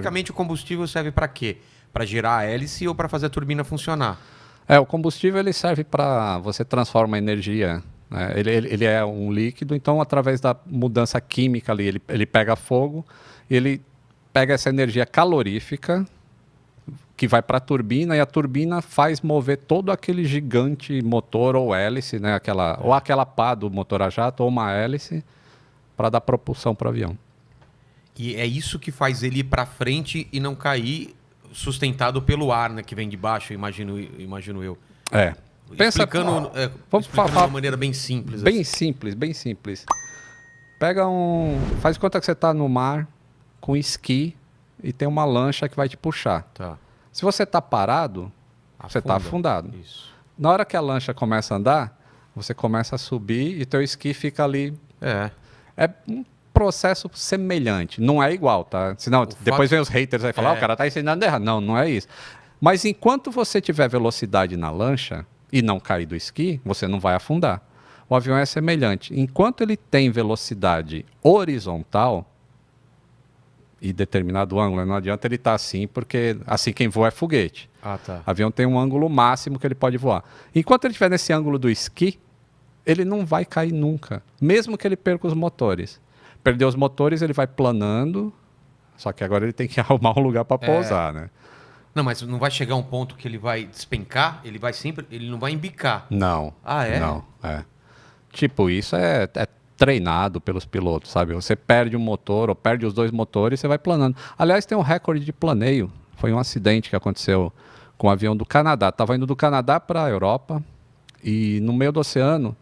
Basicamente, o combustível serve para quê? Para gerar a hélice ou para fazer a turbina funcionar? O combustível ele serve para você transformar energia. Né? Ele é um líquido, então através da mudança química ali, ele pega fogo, ele pega essa energia calorífica que vai para a turbina e a turbina faz mover todo aquele gigante motor ou hélice, né? Ou aquela pá do motor a jato ou uma hélice para dar propulsão para o avião. E é isso que faz ele ir para frente e não cair sustentado pelo ar, né, que vem de baixo, imagino eu. Explicando de uma maneira bem simples. Bem simples. Faz conta que você está no mar com esqui e tem uma lancha que vai te puxar. Tá. Se você está parado, você está afundado. Isso. Na hora que a lancha começa a andar, você começa a subir e teu esqui fica ali. É um processo semelhante. Não é igual, tá? Senão, depois vem os haters aí e falam, o cara está ensinando errado. Não é isso. Mas enquanto você tiver velocidade na lancha e não cair do esqui, você não vai afundar. O avião é semelhante. Enquanto ele tem velocidade horizontal e determinado ângulo, não adianta ele estar assim, porque assim quem voa é foguete. Tá. O avião tem um ângulo máximo que ele pode voar. Enquanto ele estiver nesse ângulo do esqui, ele não vai cair nunca, mesmo que ele perca os motores. Perder os motores, ele vai planando, só que agora ele tem que arrumar um lugar para pousar, né? Não, mas não vai chegar um ponto que ele vai despencar? Ele não vai embicar. Não. É? Não, Tipo, isso é treinado pelos pilotos, sabe? Você perde um motor ou perde os dois motores, você vai planando. Aliás, tem um recorde de planeio. Foi um acidente que aconteceu com um avião do Canadá. Estava indo do Canadá para a Europa e no meio do oceano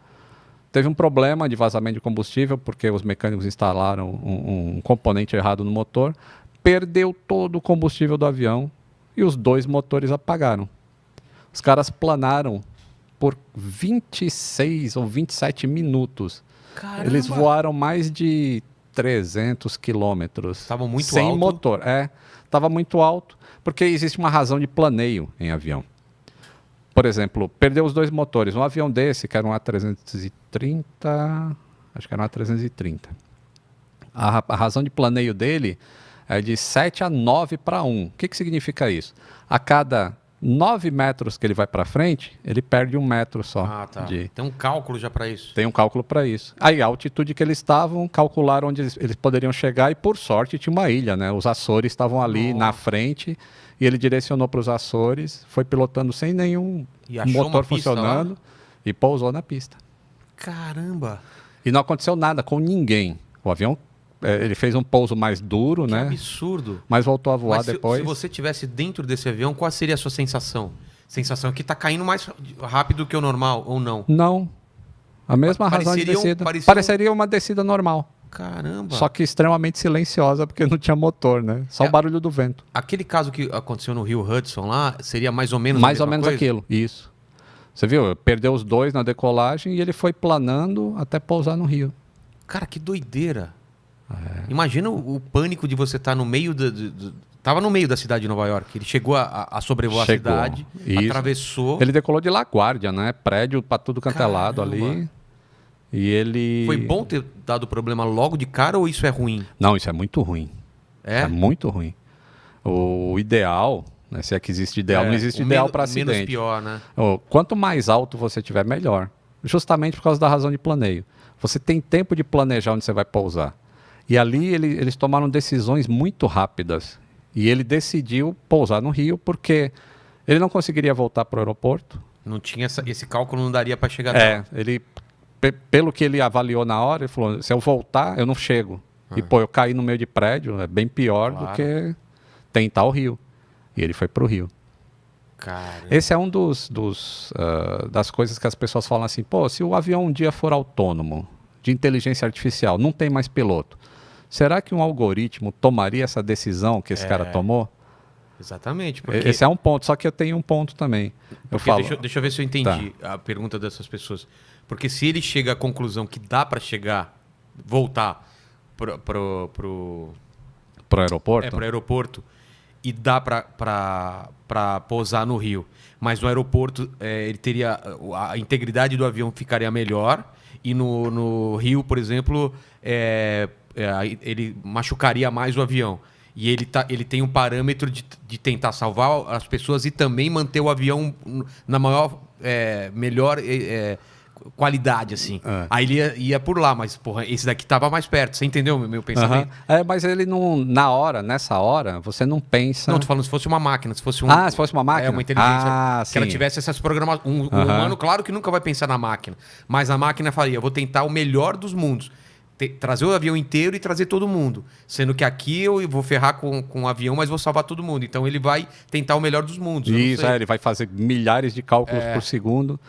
teve um problema de vazamento de combustível porque os mecânicos instalaram um componente errado no motor. Perdeu todo o combustível do avião e os dois motores apagaram. Os caras planaram por 26 ou 27 minutos. Caramba. Eles voaram mais de 300 quilômetros. Estavam muito sem alto. motor. Estava muito alto, porque existe uma razão de planeio em avião. Por exemplo, perdeu os dois motores. Um avião desse, que era um A330, acho que era um A330. A razão de planeio dele é de 7 a 9 para 1. O que significa isso? A cada 9 metros que ele vai para frente, ele perde 1 metro só. Tá. Tem um cálculo já para isso? Tem um cálculo para isso. Aí, a altitude que eles estavam, calcularam onde eles poderiam chegar e, por sorte, tinha uma ilha, né? Os Açores estavam ali na frente e ele direcionou para os Açores, foi pilotando sem nenhum motor funcionando e pousou na pista. Caramba! E não aconteceu nada com ninguém. O avião, ele fez um pouso mais duro, né? Que absurdo! Mas voltou a voar depois. Se você estivesse dentro desse avião, qual seria a sua sensação? Sensação que está caindo mais rápido que o normal, ou não? Não. A mesma razão de descida. Pareceria uma descida normal. Caramba! Só que extremamente silenciosa, porque não tinha motor, né? Só o barulho do vento. Aquele caso que aconteceu no Rio Hudson lá, seria mais ou menos mais ou menos aquilo, isso. Você viu? Perdeu os dois na decolagem e ele foi planando até pousar no Rio. Cara, que doideira! Imagina o pânico de você estar no meio Tava no meio da cidade de Nova York. Ele chegou a sobrevoar a cidade, atravessou. Ele decolou de LaGuardia, né? Prédio para tudo quanto é lado ali. E ele... Foi bom ter dado problema logo de cara ou isso é ruim? Não, isso é muito ruim. É muito ruim. O ideal, né, se é que existe ideal, não existe ideal para acidente. Menos pior, né? Quanto mais alto você tiver, melhor. Justamente por causa da razão de planeio. Você tem tempo de planejar onde você vai pousar. E ali eles tomaram decisões muito rápidas. E ele decidiu pousar no Rio porque ele não conseguiria voltar para o aeroporto. Não tinha esse cálculo, não daria para chegar ele... Pelo que ele avaliou na hora, ele falou, se eu voltar, eu não chego. E, eu caí no meio de prédio, é bem pior do que tentar o Rio. E ele foi pro Rio. Caramba. Esse é um das coisas que as pessoas falam assim, se o avião um dia for autônomo, de inteligência artificial, não tem mais piloto, será que um algoritmo tomaria essa decisão que esse cara tomou? Exatamente. Porque... Esse é um ponto, só que eu tenho um ponto também. Deixa eu ver se eu entendi a pergunta dessas pessoas. Porque se ele chega à conclusão que dá para voltar pro aeroporto e dá para pousar no Rio, mas no aeroporto ele teria a integridade do avião ficaria melhor e no Rio, por exemplo, ele machucaria mais o avião. E ele tem um parâmetro de tentar salvar as pessoas e também manter o avião na melhor qualidade, assim. Aí ele ia por lá, mas, porra, esse daqui tava mais perto. Você entendeu o meu pensamento? Mas ele não... nessa hora, você não pensa... Não, tô falando se fosse uma máquina, se fosse se fosse uma máquina? Uma inteligência. Que sim. ela tivesse essas programações. Um humano, claro que nunca vai pensar na máquina. Mas a máquina faria, eu vou tentar o melhor dos mundos. Trazer o avião inteiro e trazer todo mundo. Sendo que aqui eu vou ferrar com o avião, mas vou salvar todo mundo. Então ele vai tentar o melhor dos mundos. Isso, ele vai fazer milhares de cálculos por segundo.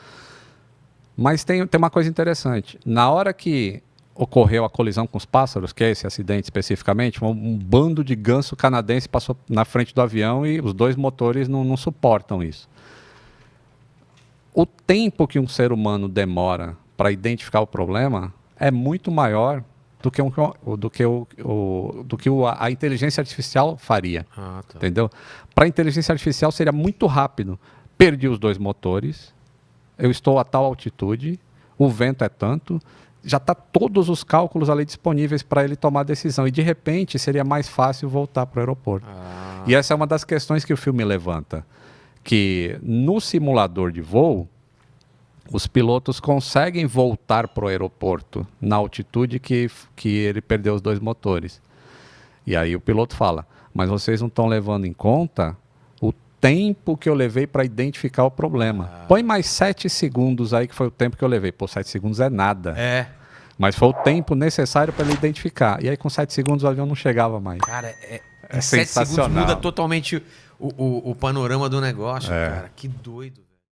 Mas tem uma coisa interessante. Na hora que ocorreu a colisão com os pássaros, que é esse acidente especificamente, um bando de ganso canadense passou na frente do avião e os 2 motores não suportam isso. O tempo que um ser humano demora para identificar o problema é muito maior do que a inteligência artificial faria. Entendeu? Para a inteligência artificial seria muito rápido. Perdi os 2 motores, eu estou a tal altitude, o vento é tanto, já está todos os cálculos ali disponíveis para ele tomar a decisão. E de repente seria mais fácil voltar para o aeroporto. E essa é uma das questões que o filme levanta. Que no simulador de voo, os pilotos conseguem voltar para o aeroporto na altitude que ele perdeu os 2 motores. E aí o piloto fala, mas vocês não estão levando em conta o tempo que eu levei para identificar o problema. Põe mais 7 segundos aí, que foi o tempo que eu levei. Pô, 7 segundos é nada. Mas foi o tempo necessário para ele identificar. E aí com 7 segundos o avião não chegava mais. Cara, 7 segundos muda totalmente o panorama do negócio, cara. Que doido.